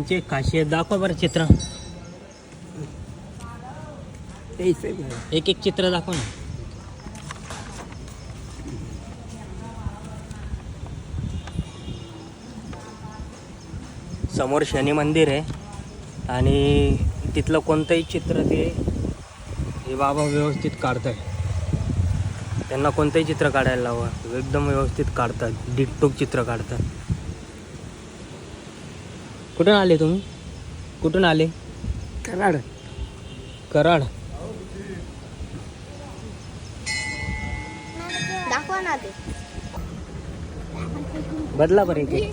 यांची खासियत दाखवा बरं चित्र. एक एक चित्र दाखव ना. समोर शनी मंदिर आहे आणि तिथलं कोणतंही चित्र ते हे बाबा व्यवस्थित काढतात. त्यांना कोणतंही चित्र काढायला लावा एकदम व्यवस्थित काढतात. डिकटोक चित्र काढतात. कुठून आले तुम्ही? कुठून आले? कराड. कराड. दाखवा ना ते. बदला बरं एक.